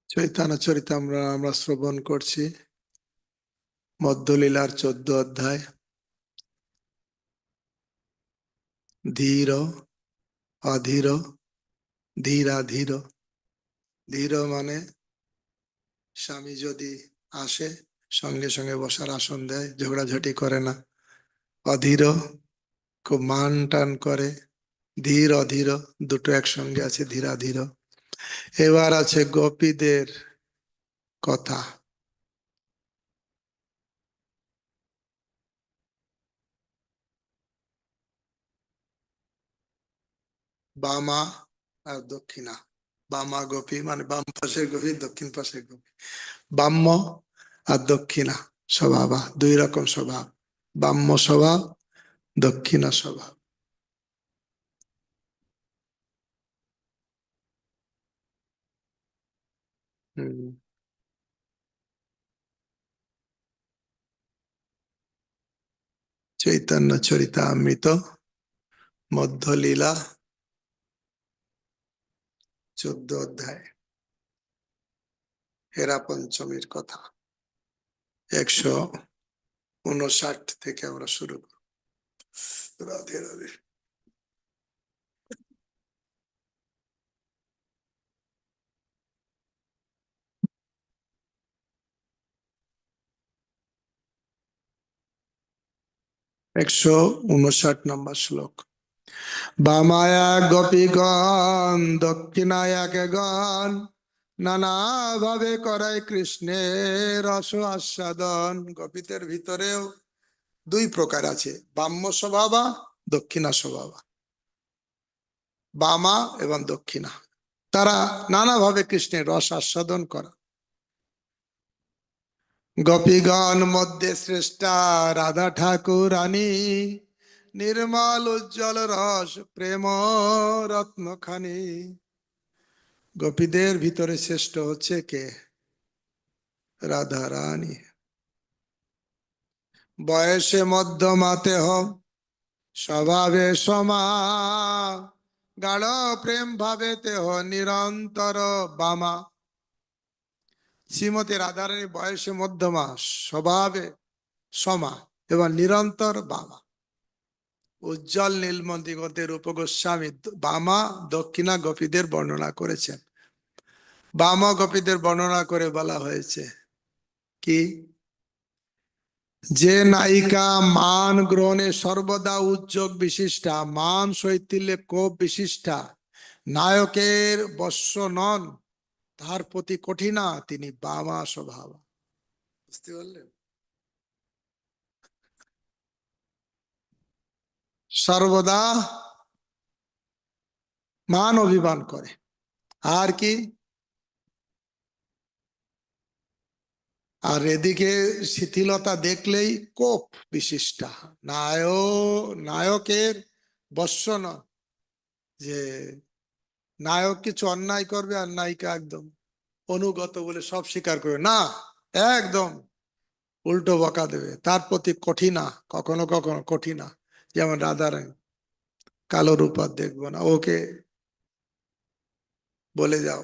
চৈতন্য চরিতামৃত আমরা শ্রবণ করছি। মধ্যলীলার 14 অধ্যায়। ধীর, অধীর, ধীরাধীর। ধীর মানে স্বামী যদি আসে সঙ্গে সঙ্গে বসার আসন দেয়, ঝগড়াঝাটি করে না। অধীর খুব মান টান করে। ধীর অধীর দুটো একসঙ্গে আছে, ধীরাধীর। এবার আছে গোপীদের কথা। বামা আর দক্ষিণা। বামা গোপী মানে বাম পাশের গোপী, দক্ষিণ পাশের গোপী। বাম্য আর দক্ষিণা স্বভাব, দুই রকম স্বভাব। বাম্য স্বভাব, দক্ষিণা স্বভাব। হম। চৈতন্য চরিতামৃত মধ্যলীলা 14 অধ্যায়, হেরা পঞ্চমীর কথা। 159 থেকে আমরা শুরু করব। রাধে রাধে। 159 শ্লোক। বামায়া গোপীগণ দক্ষিণায়াক গণ, নানা ভাবে করায় কৃষ্ণের রস আস্বাদন। গোপীদের ভিতরেও দুই প্রকার আছে, বাম্য স্বভাবা, দক্ষিণা স্বভাবা। বামা এবং দক্ষিণা, তারা নানাভাবে কৃষ্ণের রস আস্বাদন করা। গোপীগণ মধ্যে শ্রেষ্ঠা রাধা ঠাকুরানী, নির্মল উজ্জ্বল রস প্রেম রত্নখানি। গোপীদের ভিতরে শ্রেষ্ঠ হচ্ছে কে? রাধা রানী। বয়সে মধ্যমাতে হোক, স্বভাবে সমা, গাঢ় প্রেম ভাবে তেহ নিরন্তর বামা। শ্রীমতী রাধারানী বয়সে মধ্যমা, স্বভাবে সমা এবং নিরন্তর বামা। উজ্জ্বল নীলমণি রূপগোস্বামী বামা দক্ষিণা গোপীদের বর্ণনা করেছেন। বামা গোপীদের বর্ণনা করে বলা হয়েছে কি, যে নায়িকা মান গ্রহণে সর্বদা উদ্যোগ বিশিষ্টা, মান শৈথিল্যে কোপ বিশিষ্টা, নায়কের বশ্য নন, তার প্রতি কঠিনা, তিনি বামা স্বভাব। বুঝতে পারলেন? সর্বদা মান অভিমান করে। আর কি? আর এদিকে শিথিলতা দেখলেই কোপ বিশিষ্টা, নায়কের বশ্য নন, যে নায়ক কিছু অন্যায় করবে আর নায়িকা একদম অনুগত বলে সব স্বীকার করবে না, একদম উল্টো বকা দেবে, তার প্রতি কঠিনা, কখনো কখনো কঠিনা। যেমন রাধারানী, কালো রূপা দেখবো না, ওকে বলে যাও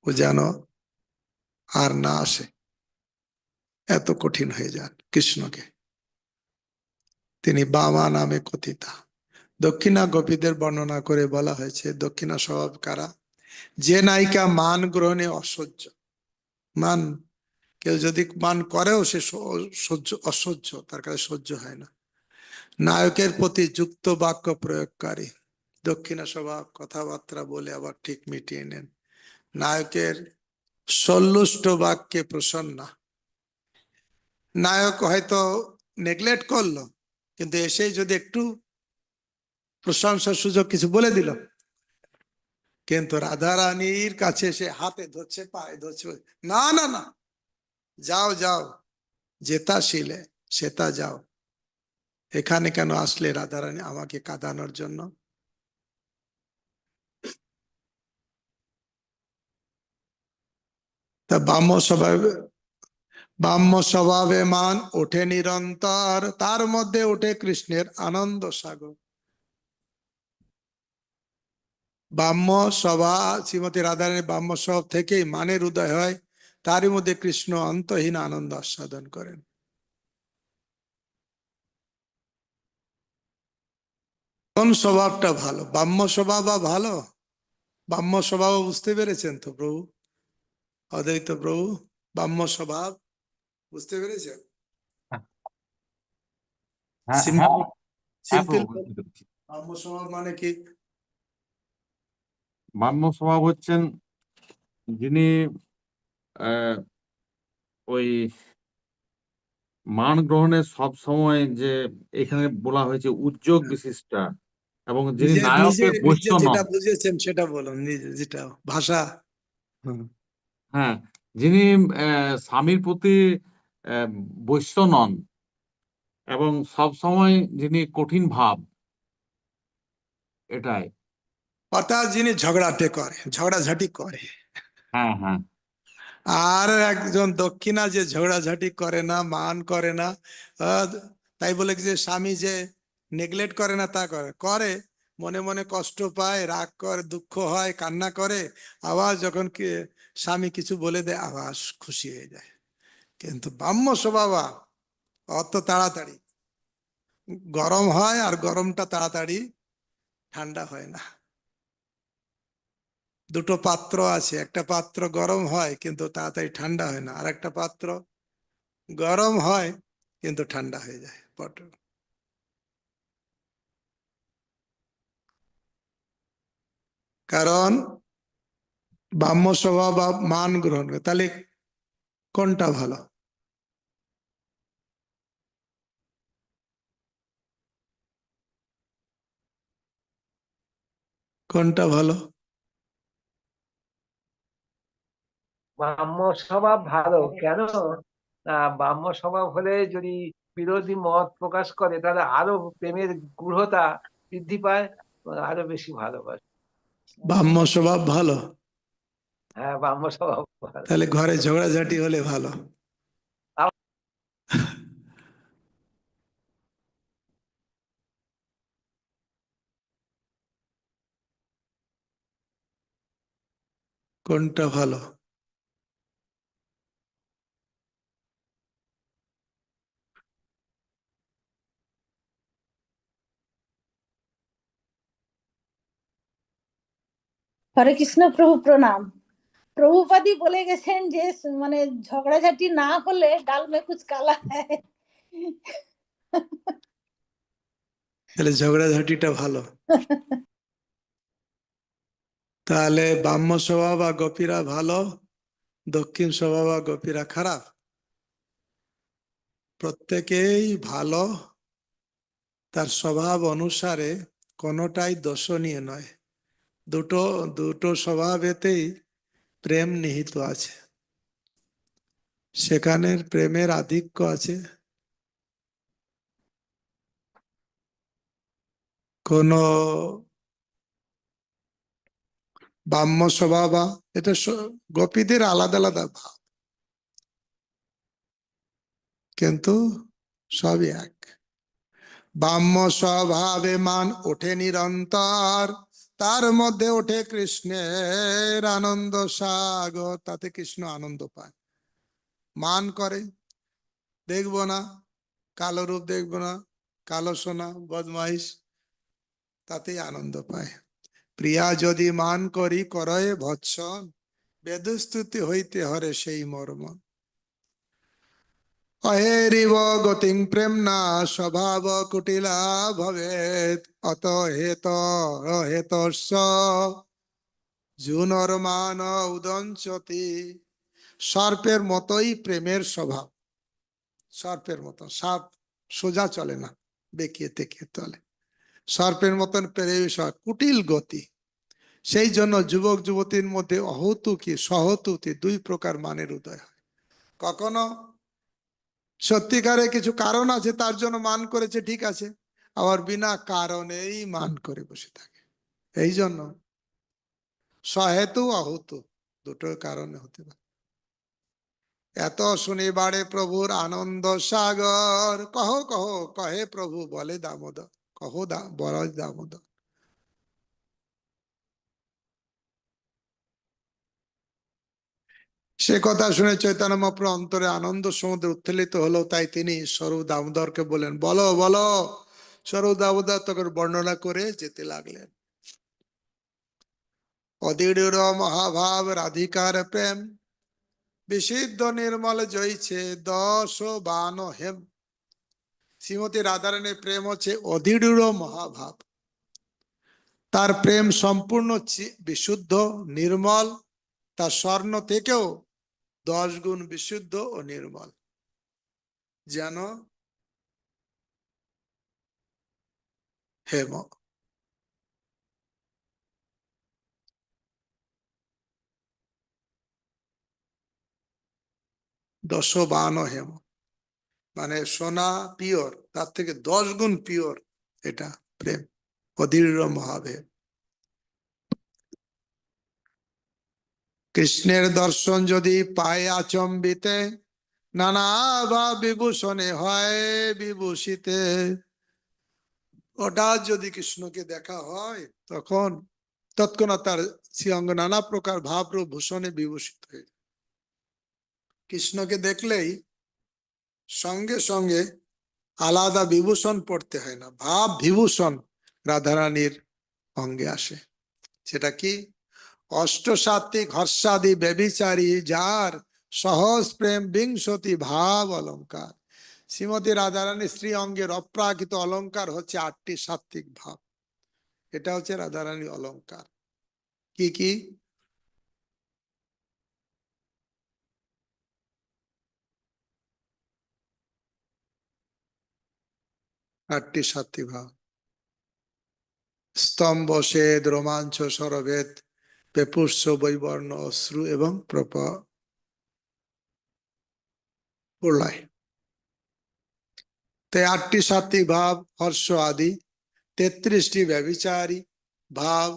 ও যেন আর না আসে, এত কঠিন হয়ে যান কৃষ্ণকে। তিনি বামা নামে কথিতা। দক্ষিণা গোপীদের বর্ণনা করে বলা হয়েছে, দক্ষিণা স্বভাব কারা? যে নায়িকা মান গ্রহণে অসহ্য, মান কেউ যদি মান করেও সে অসহ্য, তার কাছে সহ্য হয় না। নায়কের প্রতি যুক্ত বাক্য প্রয়োগকারী, দক্ষিণা স্বভাব, কথাবার্তা বলে আবার ঠিক মিটিয়ে নেন। নায়কের সল্লুষ্ট বাক্যে প্রসন্না। নায়ক হয়তো নেগলেক্ট করলো, কিন্তু এসেই যদি একটু প্রশংসার সুযোগ কিছু বলে দিল, কিন্তু রাধা রানীর কাছে সে হাতে ধরছে, পায়ে ধরছে, না না না, যাও যাও, যেতা শিলে সেতা যাও, এখানে কেন আসলে রাধা রানী আমাকে কাঁদানোর জন্য? তা বাম্য স্বভাবে মান ওঠে নিরন্তর, তার মধ্যে ওঠে কৃষ্ণের আনন্দ সাগর। ব্রাহ্ম সভা, শ্রীমতী রাধারানী ব্রাহ্ম সভা থেকেই মানের উদয় হয়, তারই মধ্যে কৃষ্ণ অন্তহীন আনন্দ আস্বাদন করেন। কোন স্বভাবটা ভালো? ব্রাহ্ম স্বভাব ভালো? ব্রাহ্ম স্বভাব বুঝতে পেরেছেন তো প্রভু, অদ্বৈত প্রভু? ব্রাহ্ম স্বভাব বুঝতে পেরেছেন? হ্যাঁ হ্যাঁ হ্যাঁ সিম্পল। প্রভু, বুঝতে পেরেছি। ব্রাহ্ম স্বভাব মানে কি? ব্রাহ্ম স্বভাব হচ্ছেন যিনি আহ, ওই মান গ্রহণের সব সময়, যে এখানে বলা হয়েছে উদ্যোগ বিশিষ্টা, এবং যিনি নিজে নিজে নায়কের বৈশ্য নিজে যেটা নন। বুঝেছেন সেটা বলুন, নিজে যেটা ভাষা। হুম। হ্যাঁ, যিনি স্বামীর প্রতি আহ, বৈশ্য নন, এবং সব সময় যিনি কঠিন ভাব, এটাই। অর্থাৎ যিনি ঝগড়াটে করে, ঝগড়াঝাটি করে। হ্যাঁ হ্যাঁ আর একজন দক্ষিণা যে ঝগড়াঝাটি করে না, মান করে না, আহ, তাই বলে কি যে স্বামী যে নেগলেক্ট করে না, তা করে করে, মনে মনে কষ্ট পায়, রাগ করে, দুঃখ হয়, কান্না করে, আবার যখন স্বামী কিছু বলে দেয় আবার খুশি হয়ে যায়। কিন্তু ব্রাহ্ম স্বভাব অত তাড়াতাড়ি গরম হয়, আর গরমটা তাড়াতাড়ি ঠান্ডা হয় না। দুটো পাত্র আছে, একটা পাত্র গরম হয় কিন্তু তাড়াতাড়ি ঠান্ডা হয় না, আর একটা পাত্র গরম হয় কিন্তু ঠান্ডা হয়ে যায় পটল। কারণ ব্রাহ্ম স্বভাব বা মান গ্রহণ করে। তাহলে কোনটা ভালো? কোনটা ভালো? ব্রাহ্ম স্বভাব ভালো কেন? ব্রাহ্ম স্বভাব হলে যদি বিরোধী মত প্রকাশ করে তাহলে আরো প্রেমের গূঢ়তা বৃদ্ধি পায়, আরো বেশি ভালোবাসে। ব্রাহ্ম স্বভাব ভালো? হ্যাঁ, ব্রাহ্ম স্বভাব ভালো। তাহলে ঘরে ঝগড়াঝাটি হলে ভালো? কোনটা ভালো? হরে কৃষ্ণ প্রভু, প্রণাম। প্রভুপাদি বলে গেছেন যে মানে ঝগড়াঝাটি না হলে ডাল মে কুছ কালা হ্যায়। তাহলে ঝগড়াঝাটিটা ভালো। তাহলে ব্রাহ্ম স্বভাব বা গোপীরা ভালো, দক্ষিণ স্বভাব বা গোপীরা খারাপ? প্রত্যেকেই ভালো তার স্বভাব অনুসারে, কোনোটাই দোষণীয় নয়। দুটো দুটো স্বভাবেতেই প্রেম নিহিত আছে, সেখানে প্রেমের আধিক্য আছে। কোন ব্রাহ্ম স্বভাব এটা গোপীদের আলাদা আলাদা ভাব, কিন্তু সবই এক। ব্রাহ্ম স্বভাবে মান ওঠে নিরন্তর, তার মধ্যে ওঠে কৃষ্ণের আনন্দ সাগর, তাতে কৃষ্ণ আনন্দ পায়। মান করে, দেখবো না, কালো রূপ দেখবো না, কালো সোনা বদমাইশ, তাতেই আনন্দ পায়। প্রিয়া যদি মান করি করয়ে ভৎসন, বেদস্তুতি হইতে হরে সেই মর্ম। অহেরিব গতিং প্রেম না স্বভাব কুটিলা ভবেত, অত হেত হেতস্য জুনর মান উদঞ্চতি। সর্পের মতোই প্রেমের স্বভাব, সর্পের মতো। সাপ সোজা চলে না, বেঁকিয়ে তেকিয়ে চলে। সর্পের মতন প্রেম কুটিল গতি। সেই জন্য যুবক যুবতীর মধ্যে অহতুকি সহতুকি দুই প্রকার মানের উদয় হয়। কখনো সত্যিকারে কিছু কারণ আছে তার জন্য মান করেছে, ঠিক আছে, আবার বিনা কারণেই মান করে বসে থাকে। এই জন্য সহেতু অহতু দুটো কারণে হতে পারে। এত শুনিবারে প্রভুর আনন্দ সাগর, কহ কহ কহে প্রভু বলে দামোদর, কহ বল দামোদর। সে কথা শুনে চৈতন্য মহাপ্রভু অন্তরে আনন্দ সমুদ্রে উত্থিত হলো। তাই তিনি স্বরূপ দামোদরকে বলেন, বলো বলো। স্বরূপ দামোদর তখন বর্ণনা করে যেতে লাগলেন। অধীর মহাভাব রাধিকার প্রেম, বিশুদ্ধ নির্মল জয়ছে 10 বান হেম। শ্রীমতী রাধারানীর প্রেম হচ্ছে অধীর মহাভাব। তার প্রেম সম্পূর্ণ বিশুদ্ধ নির্মল, তার স্বর্ণ থেকেও 10 গুণ বিশুদ্ধ ও নির্মল। যেন হেম। 10 বান হেম মানে সোনা পিওর, তার থেকে 10 গুণ পিওর এটা প্রেম, অধীর মহাভেব। কৃষ্ণের দর্শন যদি পায় আচম্বিতে, নানা বা বিভূষণে হয় বিভূষিতে। হঠাৎ যদি কৃষ্ণকে দেখা হয় তখন তৎক্ষণাৎ তার শ্রীঅঙ্গ নানা প্রকার ভাবরূপ ভূষণে বিভূষিত হয়ে যায়। কৃষ্ণকে দেখলেই সঙ্গে সঙ্গে আলাদা বিভূষণ পড়তে হয় না, ভাব বিভূষণ রাধারানীর অঙ্গে আসে। সেটা কি? অষ্টসাত্ত্বিক হর্ষাদি ব্যভিচারী যার সহজ প্রেম বিংশতি ভাব অলঙ্কার। শ্রীমতী রাধারানী শ্রী অঙ্গের অপ্রাকৃত অলঙ্কার হচ্ছে 8টি সাত্ত্বিক ভাব। এটা হচ্ছে রাধারানী অলঙ্কার। কি কি? 8টি সাত্ত্বিক ভাব: স্তম্ভ, সেদ, রোমাঞ্চ, সরভেদ, পেপুষ্য, বৈবর্ণ, অশ্রু এবং প্রলয়। তাই 8টি সাত্ত্বিক ভাব, হর্ষ আদি, 33টি ব্যভিচারী ভাব,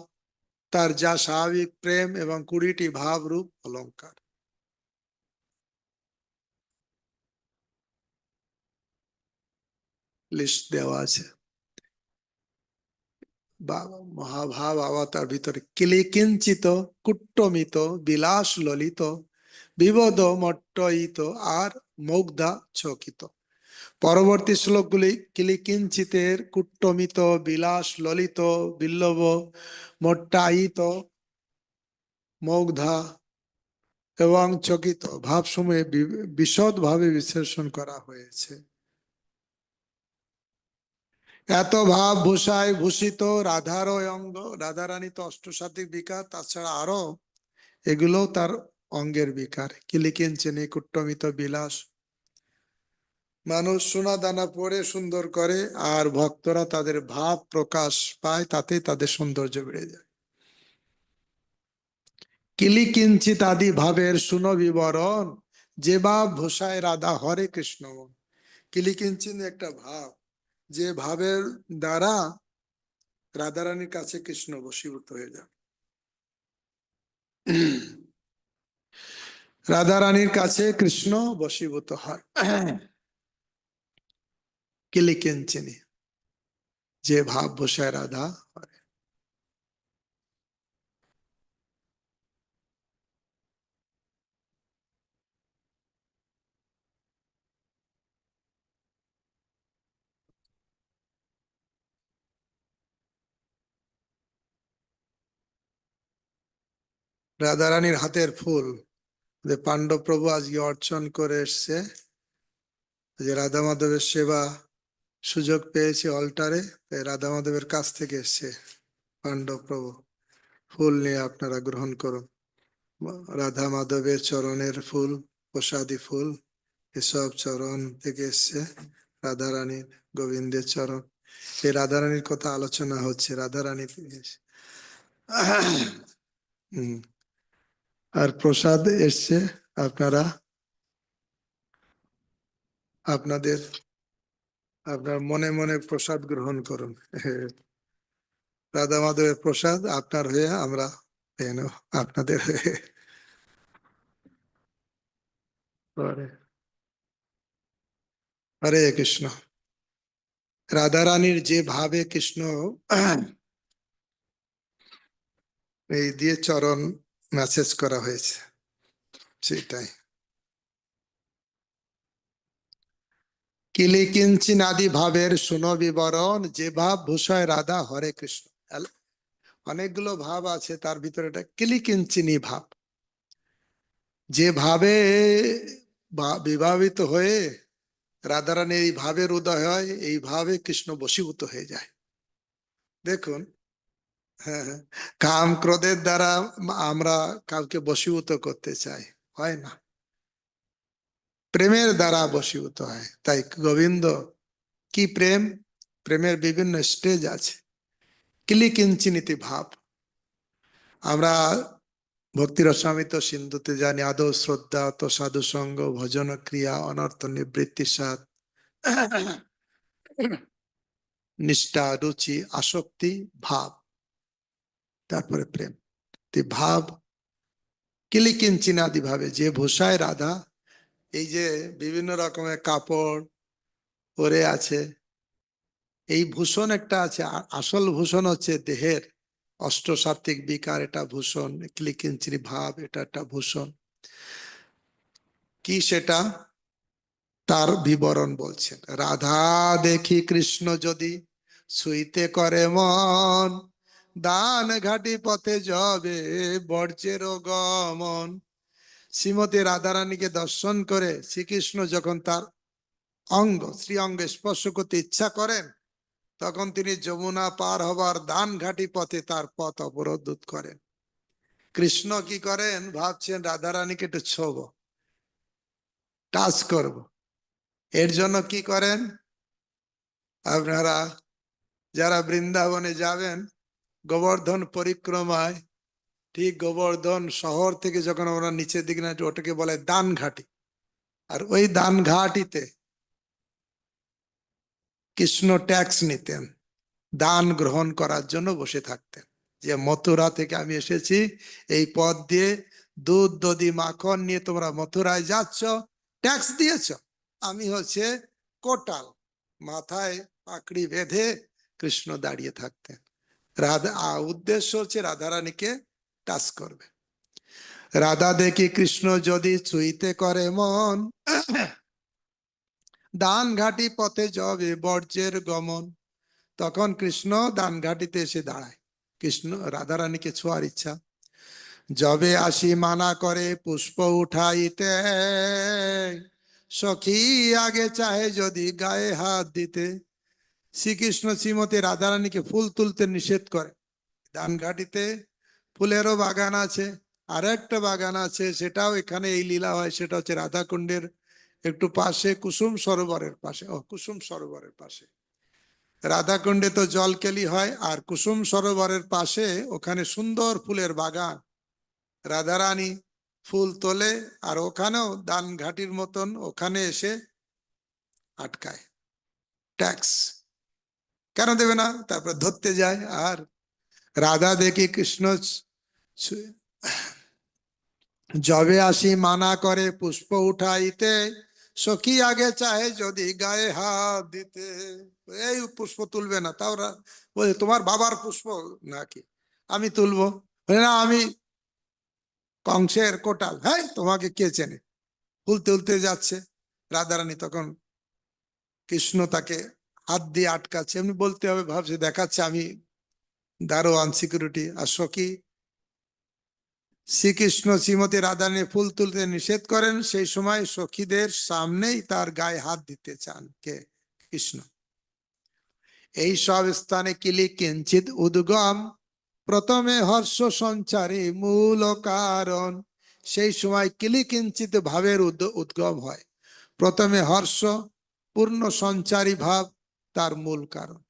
তার যা স্বাভাবিক প্রেম এবং 20টি ভাব রূপ অলঙ্কার। লিস্ট দেওয়া আছে। মহাভাব অবতার ভিতরে কিলিকিঞ্চিত, কুট্টমিত, বিলাস ললিত, বিবদ মট্টয়িত আর মুগ্ধা চকিত। পরবর্তী শ্লোকগুলি কিলিকিঞ্চিতের, কুট্টমিত, বিলাস ললিত, বিল্লব, মট্টায়িত, মুগ্ধা এবং চকিত ভাবসমূহে বিশদভাবে বিশ্লেষণ করা হয়েছে। এত ভাব ভূষায় ভূষিত রাধার অঙ্গ। রাধারানী তো অষ্টসাত্ত্বিক বিকার, তাছাড়া আরো এগুলো তার অঙ্গের বিকার। কিলিকিঞ্চিনী, কুট্টমিত, বিলাস। মানুষ সোনা দানা পরে সুন্দর করে, আর ভক্তরা তাদের ভাব প্রকাশ পায়, তাতে তাদের সৌন্দর্য বেড়ে যায়। কিলিকিঞ্চিত আদি ভাবের শুনো বিবরণ, যে ভাব ভূষায় রাধা হরে কৃষ্ণ। কিলিকিঞ্চিত একটা ভাব, যে ভাবের দ্বারা রাধারানীর কাছে কৃষ্ণ বশীভূত হয়ে যায়। রাধারানীর কাছে কৃষ্ণ বশীভূত হয়। কিলিকিঞ্চিনী, যে ভাব বসায় রাধা হয়। রাধারানীর হাতের ফুল যে পাণ্ডব প্রভু আজকে অর্চন করে এসছে, যে রাধা মাধবের সেবা সুযোগ পেয়েছে অল্টারে, তাই রাধা মাধবের কাছ থেকে এসছে পাণ্ডব প্রভু। ফুল নিয়ে আপনারা গ্রহণ করুন। রাধা মাধবের চরণের ফুল, প্রসাদী ফুল, এসব চরণ থেকে এসছে রাধারানীর, গোবিন্দের চরণ। এই রাধারানীর কথা আলোচনা হচ্ছে, রাধারানী আর প্রসাদ এসছে। আপনারা আপনাদের আপনার মনে মনে প্রসাদ গ্রহণ করুন। রাধা মাধবের প্রসাদ আপনার হয়ে আমরা পেয়ে নেব, আপনাদের হয়ে। হরে কৃষ্ণ। রাধারানীর যে ভাবে কৃষ্ণ এই দিয়ে চরণ মেসেজ করা হয়েছে। সেটাই। কিলিকিঞ্চিনাদি ভাবের শুনো বিবরণ, যে ভাব ভূষয় রাধা হরে কৃষ্ণ। অনেকগুলো ভাব আছে, তার ভিতরে এটা কিলিকিঞ্চিনী ভাব। যে ভাবে বিভাবিত হয়ে রাধারানী এই ভাবের উদয় হয়, এই ভাবে কৃষ্ণ বশীভূত হয়ে যায়। দেখুন, হ্যাঁ, কাম ক্রোধের দ্বারা আমরা কাউকে বশীভূত করতে চাই, হয় না, প্রেমের দ্বারা বশীভূত হয়। তাই গোবিন্দ কি প্রেম, প্রেমের বিভিন্ন স্টেজ আছে। কিলিকিঞ্চিনীতি ভাব আমরা ভক্তি রসামিত সিন্ধুতে জানি, আদৌ শ্রদ্ধা তো সাধু সঙ্গ ভজন ক্রিয়া অনর্থ নিবৃত্তি সাধ নিষ্ঠা রুচি আসক্তি ভাব, তারপরে প্রেম। ভাব কিলিকিঞ্চিনাদি ভাবে যে ভূষায় রাধা, এই যে বিভিন্ন রকমের কাপড় পরে আছে, এই ভূষণ একটা আছে। আসল ভূষণ হচ্ছে দেহের অষ্টসাত্ত্বিক বিকার, এটা ভূষণ। কিলিকিঞ্চিনী ভাব এটা একটা ভূষণ। কি সেটা, তার বিবরণ বলছেন। রাধা দেখি কৃষ্ণ যদি ছুঁইতে করে মন, দান ঘাটি পথে যাবে বর্জ্যের গমন। শ্রীমতী রাধারানীকে দর্শন করে শ্রীকৃষ্ণ যখন তার অঙ্গ শ্রী অঙ্গে স্পর্শ করতে ইচ্ছা করেন, তখন তিনি যমুনা পার হবার দান ঘাটি পথে তার পথ অবরোধ করেন। কৃষ্ণ কি করেন, ভাবছেন রাধারানীকে একটু ছোব, টাচ করব। এর জন্য কি করেন, আপনারা যারা বৃন্দাবনে যাবেন গোবর্ধন পরিক্রমায়, ঠিক গোবর্ধন শহর থেকে যখন আমরা নিচের দিকে না, ওটাকে বলে দান ঘাটি। আর ওই দান ঘাটিতে কৃষ্ণ ট্যাক্স নিতেন, দান গ্রহণ করার জন্য বসে থাকতেন। যে মথুরা থেকে আমি এসেছি, এই পথ দিয়ে দুধ দধি মাখন নিয়ে তোমরা মথুরায় যাচ্ছ, ট্যাক্স দিয়েছ। আমি হচ্ছে কোটাল, মাথায় পাকড়ি বেঁধে কৃষ্ণ দাঁড়িয়ে থাকতেন। উদ্দেশ্য হচ্ছে রাধারানীকে টাচ করবে। রাধা দেখি কৃষ্ণ যদি ছুঁইতে করে মন, দান ঘাটি পথে যাবে বর্জ্যের গমন। তখন কৃষ্ণ দান ঘাটিতে এসে দাঁড়ায়। কৃষ্ণ রাধারানীকে ছোঁয়ার ইচ্ছা, যবে আসি মানা করে পুষ্প উঠাইতে, সখী আগে চাহে যদি গায়ে হাত দিতে। শ্রীকৃষ্ণ শ্রীমতী রাধারানীকে ফুল তুলতে নিষেধ করে। দান ঘাটিতে ফুলেরও বাগান আছে, আর একটা বাগান আছে, সেটাও এখানে এই লীলা হয়। সেটা হচ্ছে রাধাকুণ্ডের একটু পাশে, কুসুম সরোবরের পাশে। কুসুম সরোবরের পাশে রাধাকুণ্ডে তো জলকেলি হয়, আর কুসুম সরোবরের পাশে ওখানে সুন্দর ফুলের বাগান। রাধারানী ফুল তোলে, আর ওখানেও দান ঘাটির মতন ওখানে এসে আটকায়, ট্যাক্স কেন দেবে না, তারপর ধরতে যায়। আর রাধা দেখি কৃষ্ণ যবে আসি মানা করে পুষ্প উঠাইতে, সখী আগে চাহে যদি গায়ে হাত দিতে। এই পুষ্প তুলবে না, তাও বলে তোমার বাবার পুষ্প নাকি আমি তুলবো, না আমি কংসের কোটাল, হ্যাঁ তোমাকে কে চেনে। ফুল তুলতে যাচ্ছে, রাধারানী তখন কৃষ্ণ তাকে হাত দিয়ে আটকাচ্ছে, এমনি বলতে হবে, ভাবছে দেখাচ্ছে আমি দারোয়ান, সিকিউরিটি। আর সখী শ্রীকৃষ্ণ শ্রীমতী রাধারানী ফুল তুলতে নিষেধ করেন। সেই সময় সখীদের সামনেই তার গায়ে হাত দিতে চান কে, কৃষ্ণ। এই সব স্থানে কিলি কিঞ্চিত উদ্গম, প্রথমে হর্ষ সঞ্চারী মূল কারণ। সেই সময় কিলি কিঞ্চিত ভাবের উদ্গম হয়। প্রথমে হর্ষ পূর্ণ সঞ্চারী ভাব তার মূল কারণ।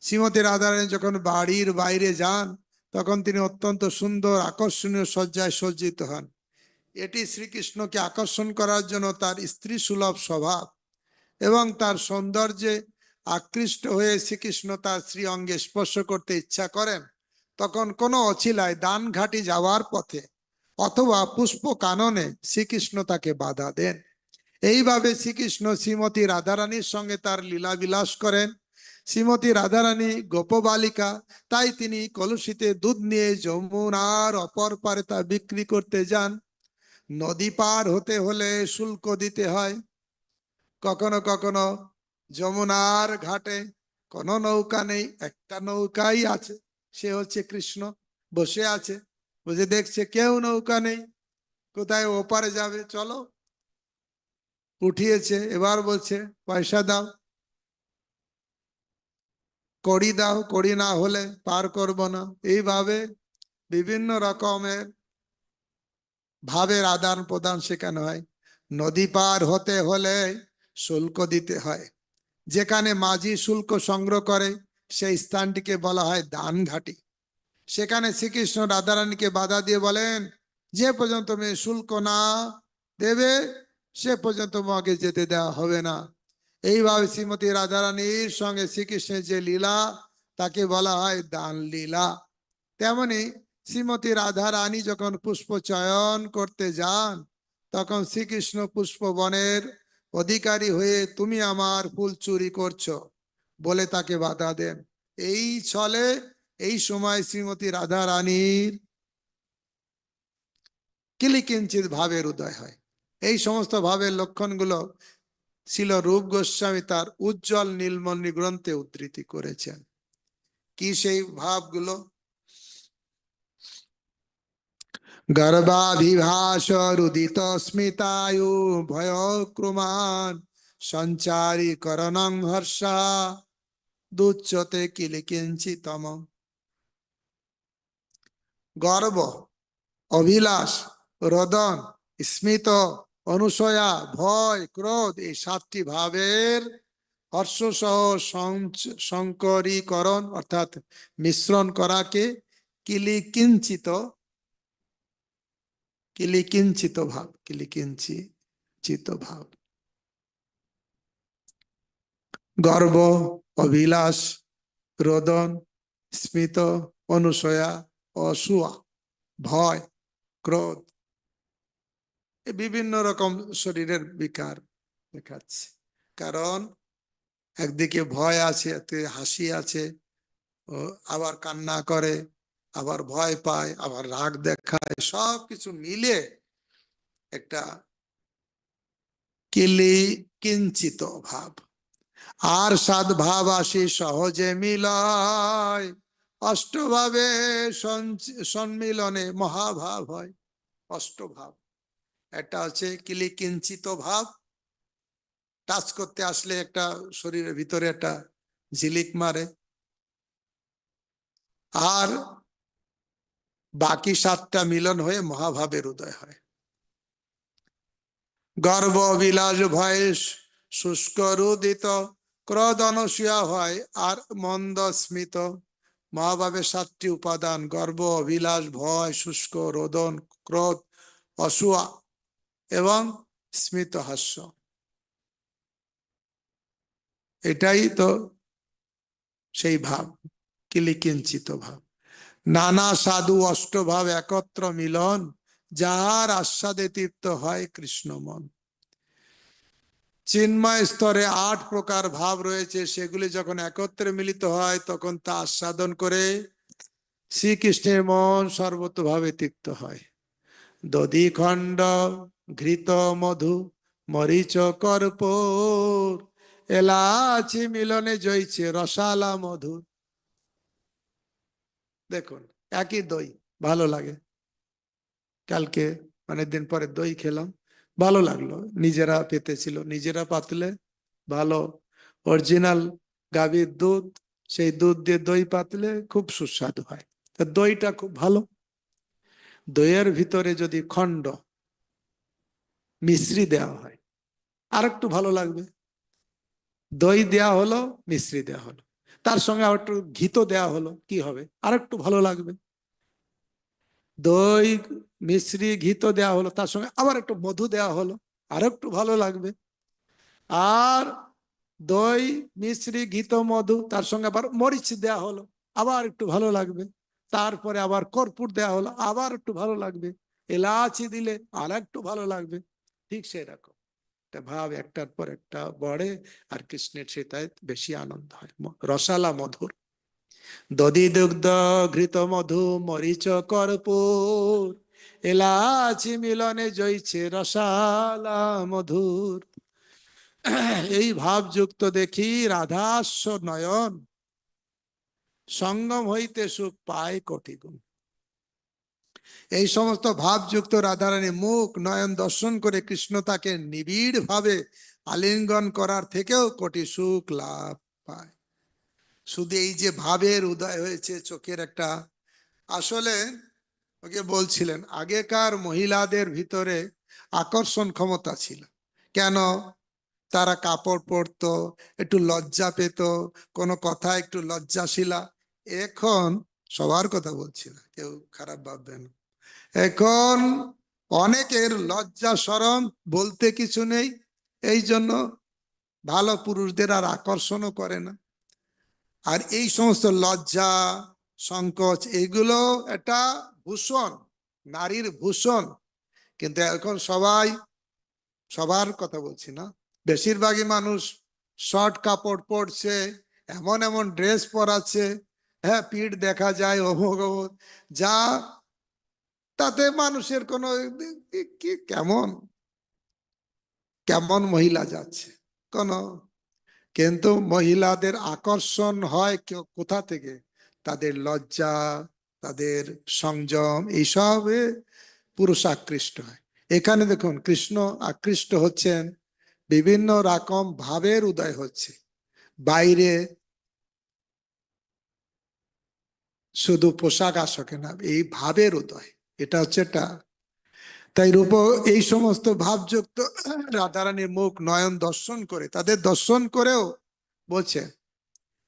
শ্রীমতী রাধারানী যখন বাড়ির বাইরে যান, তখন তিনি অত্যন্ত সুন্দর আকর্ষণীয় সজ্জায় সজ্জিত হন। এটি শ্রীকৃষ্ণকে আকর্ষণ করার জন্য তার স্ত্রী সুলভ স্বভাব এবং তার সৌন্দর্যে আকৃষ্ট হয়ে শ্রীকৃষ্ণ তার শ্রী অঙ্গে স্পর্শ করতে ইচ্ছা করেন। তখন কোনো অছিলায় দান ঘাটি যাওয়ার পথে অথবা পুষ্প কাননে শ্রীকৃষ্ণ তাকে বাধা দেন। এইভাবে শ্রীকৃষ্ণ শ্রীমতী রাধারানীর সঙ্গে তার লীলা বিলাস করেন। শ্রীমতী রাধারানী গোপবালিকা, তাই তিনি কলসিতে দুধ নিয়ে যমুনার অপর পারে তা বিক্রি করতে যান। নদী পার হতে হলে শুল্ক দিতে হয়। কখনো কখনো যমুনার ঘাটে কোনো নৌকা নেই, একটা নৌকাই আছে, সে হচ্ছে কৃষ্ণ। বসে আছে, বুঝে দেখছে কেউ নৌকা নেই, কোথায় ওপারে যাবে, চলো। উঠিয়েছে, এবার বলছে পয়সা দাও, কড়ি দাও, কড়ি না হলে পার করব না। এইভাবে বিভিন্ন রকমের ভাবের আদান প্রদান শেখানো হয়। নদী পার হতে হলে শুল্ক দিতে হয়। যেখানে মাঝি শুল্ক সংগ্রহ করে সেই স্থানটিকে বলা হয় দান ঘাটি। সেখানে শ্রীকৃষ্ণ রাধারানীকে বাধা দিয়ে বলেন, যে পর্যন্ত তুমি শুল্ক না দেবে সে পর্যন্ত তোমাকে যেতে দেওয়া হবে না। এইভাবে শ্রীমতী রাধারানীর সঙ্গে শ্রীকৃষ্ণের যে লীলা তাকে বলা হয় দান লীলা। তেমনি শ্রীমতী রাধারানী যখন পুষ্প চয়ন করতে যান, তখন শ্রীকৃষ্ণ পুষ্প বনের অধিকারী হয়ে তুমি আমার ফুল চুরি করছো বলে তাকে বাধা দেন। এই ছলে এই সময় শ্রীমতী রাধারানীর কিলিকিঞ্চিত ভাবের উদয় হয়। এই সমস্ত ভাবের লক্ষণগুলো ছিল রূপ গোস্বামী তার উজ্জ্বল নীলমণি গ্রন্থে উদ্ধৃতি করেছেন। কি সেই ভাবগুলো? গর্ভাভিভাস রুদিত স্মিতায়ু ভয়ক্রমান সঞ্চারী করণং হর্ষা দুচ্যতে কিলিকিঞ্চিতম। গর্ব, অভিলাষ, রোদন, স্মিত, অনুসয়া, ভয়, ক্রোধ, এই 7টি ভাবের হর্ষ সহ সংকরীকরণ অর্থাৎ মিশ্রণ করাকে কিলিকিঞ্চিত কিলিকিঞ্চিত ভাব, কিলিকিঞ্চিত ভাব। গর্ব, অভিলাষ, রোদন, স্মিত, অনুসয়া, অসূয়া, ভয়, ক্রোধ, বিভিন্ন রকম শরীরের বিকার দেখাচ্ছে। কারণ একদিকে ভয় আছে, একদিকে হাসি আছে, আবার কান্না করে, আবার ভয় পায়, আবার রাগ দেখায়, সবকিছু মিলে একটা কিলিকিঞ্চিত ভাব। আর 7 ভাব আসি সহজে মিলয়, অষ্টভাবে সম্মিলনে মহাভাব হয়। অষ্টভাব, একটা হচ্ছে কিলিকিঞ্চিত ভাব, টাচ করতে আসলে একটা শরীরের ভিতরে একটা ঝিলিক মারে। আর বাকি 7টা মিলন হয়ে মহাভাবের উদয় হয়। গর্ব, অভিলাষ, ভয় শুষ্ক রুদিত, ক্রোধ অনুসূয়া হয় আর মন্দ স্মিত। মহাভাবের 7টি উপাদান গর্ব, অভিলাষ, ভয়, শুষ্ক, রোদন, ক্রোধ, অসূয়া এবং স্মিত হাস্য। এটাই তো সেই ভাব, কিলিকিঞ্চিত ভাব। নানা সাধু অষ্টভাব একত্র মিলন, যাহার আস্বাদে তৃপ্ত হয় কৃষ্ণ মন। চিন্ময় স্তরে 8 প্রকার ভাব রয়েছে, সেগুলি যখন একত্রে মিলিত হয় তখন তা আস্বাদন করে শ্রীকৃষ্ণের মন সর্বতভাবে তৃপ্ত হয়। দধি খণ্ড, ঘৃত মধু, মরিচ কর্পূর, এলাচি মিলনে জয়ছে রসালা মধুর। দেখুন, একই দই, ভালো লাগে। কালকে অনেকদিন পরে দই খেলাম, ভালো লাগলো। নিজেরা পেতেছিল, নিজেরা পাতলে ভালো, অরিজিনাল গাভীর দুধ, সেই দুধ দিয়ে দই পাতলে খুব সুস্বাদু হয়। তা দইটা খুব ভালো। দইয়ের ভিতরে যদি খণ্ড মিশ্রি দেওয়া হয় আর একটু ভালো লাগবে। দই দেয়া হলো, মিশ্রি দেওয়া হলো, তার সঙ্গে আর একটু ঘিতো দেওয়া হলো, কি হবে? আর একটু ভালো লাগবে। দই, মিশ্রি, ঘিতো দেওয়া হলো, তার সঙ্গে আবার একটু মধু দেওয়া হলো, আর একটু ভালো লাগবে। আর দই, মিশ্রি, ঘিতো, মধু, তার সঙ্গে আবার মরিচ দেওয়া হলো, আবার একটু ভালো লাগবে। তারপরে আবার কর্পূর দেওয়া হলো, আবার একটু ভালো লাগবে। এলাচি দিলে আর একটু ভালো লাগবে। ঠিক সেই রকম একটা ভাব একটার পর একটা বাড়ে, আর কৃষ্ণের সেটাই বেশি আনন্দ হয়, রসালা মধুর। দধি দুগ্ধ ঘৃত মধু মরিচ কর্পূর, এলাচি মিলনে জয়ছে রসালা মধুর। এই ভাবযুক্ত দেখি রাধাস্য নয়ন, সঙ্গম হইতে সুখ পায় কোটি গুণ। এই সমস্ত ভাবযুক্ত রাধারানী মুখ নয়ন দর্শন করে কৃষ্ণ তাকে নিবিড় ভাবে আলিঙ্গন করার থেকেও কোটি সুখ লাভ পায়। শুধু এই যে ভাবের উদয় হয়েছে চোখের একটা, আসলে ওকে বলছিলেন আগেকার মহিলাদের ভিতরে আকর্ষণ ক্ষমতা ছিল। কেন? তারা কাপড় পরতো, একটু লজ্জা পেত, কোনো কথা একটু লজ্জাশীলা। এখন সবার কথা বলছি না, কেউ খারাপ ভাববেন, এখন অনেকের লজ্জা শরম বলতে কিছু নেই, এই জন্য ভালো পুরুষদের আর আকর্ষণও করে না। আর এই সমস্ত লজ্জা সংকোচ এগুলো একটা ভূষণ, নারীর ভূষণ। কিন্তু এখন সবাই, সবার কথা বলছি না, বেশিরভাগই মানুষ শর্ট কাপড় পরছে, এমন এমন ড্রেস পরাচ্ছে, হ্যাঁ পিঠ দেখা যায়, অমুক অমুক, যা তাতে মানুষের কোনো কেমন কেমন মহিলা যাচ্ছে কোন। কিন্তু মহিলাদের আকর্ষণ হয় কোথা থেকে? তাদের লজ্জা, তাদের সংযম, এইসবে পুরুষ আকৃষ্ট হয়। এখানে দেখুন কৃষ্ণ আকৃষ্ট হচ্ছেন, বিভিন্ন রকম ভাবের উদয় হচ্ছে বাইরে, শুধু পোশাক আশাকে না, এই ভাবের উদয়, এটা হচ্ছে এটা। তাই রূপ এই সমস্ত ভাবযুক্ত রাধারানীর মুখ নয়ন দর্শন করে, তাদের দর্শন করেও বলছে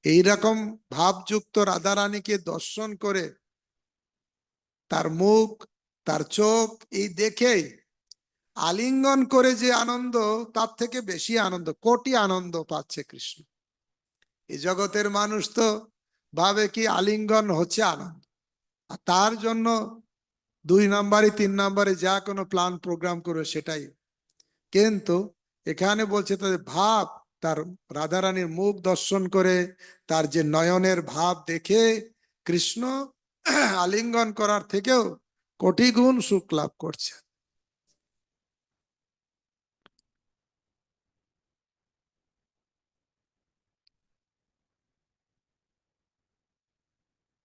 এইরকম ভাবযুক্ত রাধারানীকে দর্শন করে তার মুখ, তার চোখ এই দেখেই আলিঙ্গন করে যে আনন্দ, তার থেকে বেশি আনন্দ, কোটি আনন্দ পাচ্ছে কৃষ্ণ। এই জগতের মানুষ তো ভাবে কি আলিঙ্গন হচ্ছে আনন্দ, আর তার জন্য 2 নম্বরে 3 নম্বরে যা কোনো প্ল্যান প্রোগ্রাম করে সেটাই। কিন্তু এখানে বলছে তাদের ভাব, তার রাধারানীর মুখ দর্শন করে তার যে নয়নের ভাব দেখে কৃষ্ণ আলিঙ্গন করার থেকেও কোটি গুণ সুখ লাভ করছে।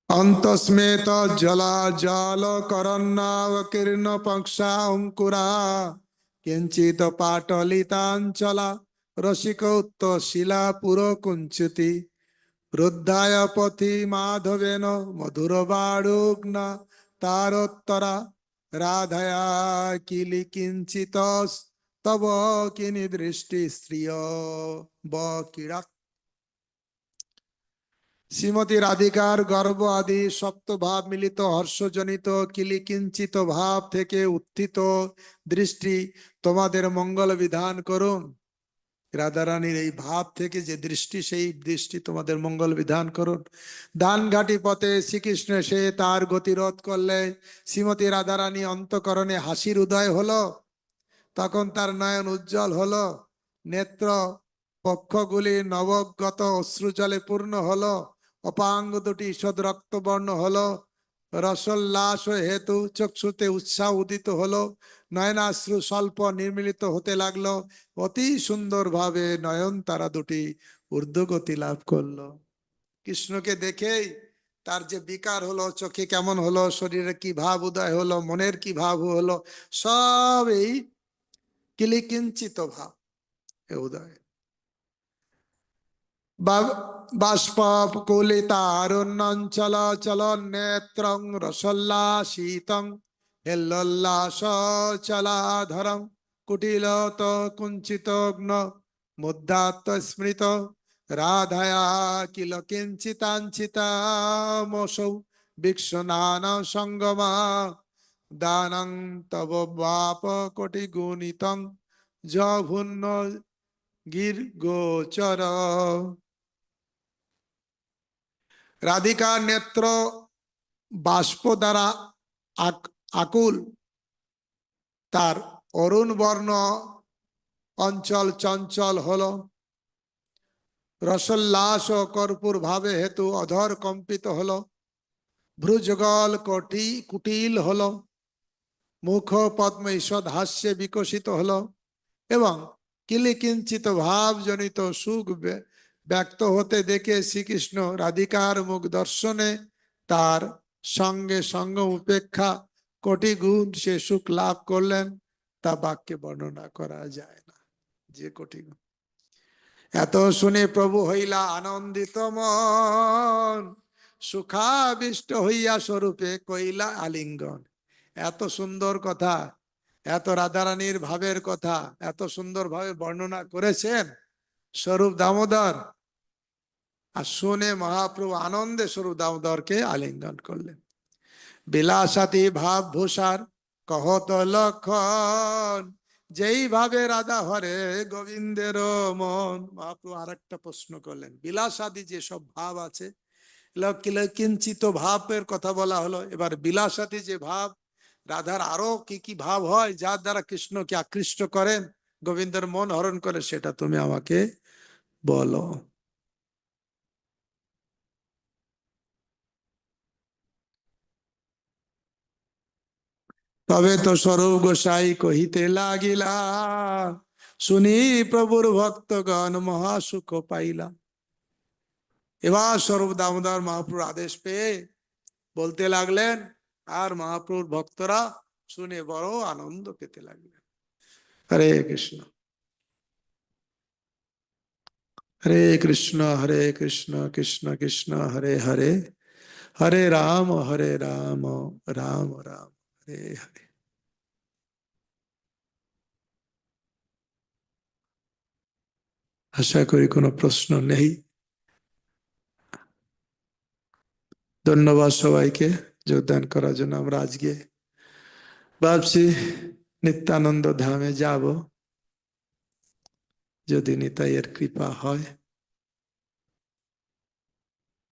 অন্তস্মেত জলা জল করন্নাবকীর্ণ পক্ষা অঙ্কুরা কিঞ্চিত পাটলিতাঞ্চলা রসিক উত্ত শিলা পুর কুঞ্চিতি রুদ্ধায় পথি মাধবেন মধুর বাড়ুগ্না তারোত্তরা রাধায়া কিলি কিঞ্চিত তব কিনি দৃষ্টি স্ত্রিয় বকিরা। শ্রীমতী রাধিকার গর্ব আদি সপ্ত ভাব মিলিত হর্ষজনিত কিলিকিঞ্চিত ভাব থেকে উত্থিত দৃষ্টি তোমাদের মঙ্গল বিধান করুন। রাধারানীর এই ভাব থেকে যে দৃষ্টি, সেই দৃষ্টি তোমাদের মঙ্গল বিধান করুন। দানঘাটি পথে শ্রীকৃষ্ণ এসে তার গতিরোধ করলে শ্রীমতী রাধারানী অন্তঃকরণে হাসির উদয় হলো, তখন তার নয়ন উজ্জ্বল হলো, নেত্র পক্ষগুলি নবগত অশ্রুজলে পূর্ণ হলো, অপাঙ্গ দুটি ঈষদ রক্তবর্ণ হলো, রসোল্লাস হেতু চক্ষুতে উৎসাহ উদিত হলো, নয়নাশ্রু স্বল্প নির্মিলিত হতে লাগলো, অতি সুন্দর ভাবে নয়ন তারা দুটি ঊর্ধ্বগতি লাভ করলো। কৃষ্ণকে দেখেই তার যে বিকার হলো, চোখে কেমন হলো, শরীরে কি ভাব উদয় হলো, মনের কি ভাব হলো, সব এই কিলিকিঞ্চিত ভাব উদয়। বাষ্পকুলিতারুণ্যঞ্চল চল নেত্রং রসোল্লাসিতং হেল্লোল্লাসচলাধরং কুটিলত কুঞ্চিতগ্ন মুদ্রাত্ম স্মৃত রাধায়া কিল কিঞ্চিতাঞ্চিতামসৌ বিক্ষুনান সঙ্গমা দানং তব বাপ কোটি গুণিতং জভুন্ন গির গোচর। রাধিকার নেত্র বাষ্প দ্বারা আকুল, তার অরুণ বর্ণ অঞ্চল চঞ্চল হলো, রসোল্লাস ও কর্পূর ভাবে হেতু অধর কম্পিত হলো, ভ্রুযুগল কুটিল হলো, মুখ পদ্ম ঈষৎ হাস্যে বিকশিত হলো এবং কিলিকিঞ্চিত ভাবজনিত সুখ ব্যক্ত হতে দেখে শ্রীকৃষ্ণ রাধিকার মুখ দর্শনে তার সঙ্গে সঙ্গ উপেক্ষা কোটি গুণ সে সুখ লাভ করলেন, তা বাক্যে বর্ণনা করা যায় না। যে কোটি গুণ। এত শুনে প্রভু হইলা আনন্দিত মন, সুখাবিষ্ট হইয়া স্বরূপে কইলা আলিঙ্গন। এত সুন্দর কথা, এত রাধারানীর ভাবের কথা এত সুন্দর ভাবে বর্ণনা করেছেন স্বরূপ দামোদর, আর শুনে মহাপ্রভু আনন্দে স্বরূপ দামোদরকে আলিঙ্গন করলেন। বিলাসাতি ভাব ভূষার কহত লক্ষণ, যেই ভাবে রাধা হরে গোবিন্দের মন। মহাপ্রভু আর একটা প্রশ্ন করলেন, বিলাসাদি যে সব ভাব আছে, কিঞ্চিত ভাবের কথা বলা হলো, এবার বিলাসাদি যে ভাব, রাধার আরো কি কি ভাব হয় যার দ্বারা কৃষ্ণকে আকৃষ্ট করেন, গোবিন্দের মন হরণ করে, সেটা তুমি আমাকে বলো। তবে তো স্বরূপ গোসাই কহিতে লাগিলা, শুনি প্রভুর ভক্তগণ মহাসুখ পাইলা। এবার স্বরূপ দামোদর মহাপ্রভুর আদেশ পেয়ে বলতে লাগলেন, আর মহাপ্রভুর ভক্তরা শুনে বড় আনন্দ পেতে লাগলেন। হরে কৃষ্ণ হরে কৃষ্ণ কৃষ্ণ কৃষ্ণ হরে হরে, হরে রাম রাম রাম হরে হরে। আশা করি কোনো প্রশ্ন নেই। ধন্যবাদ সবাইকে যোগদান করার জন্য। আমরা আজকে ভাবছি নিত্যানন্দ ধামে যাব, যদি নিতাইয়ের কৃপা হয়।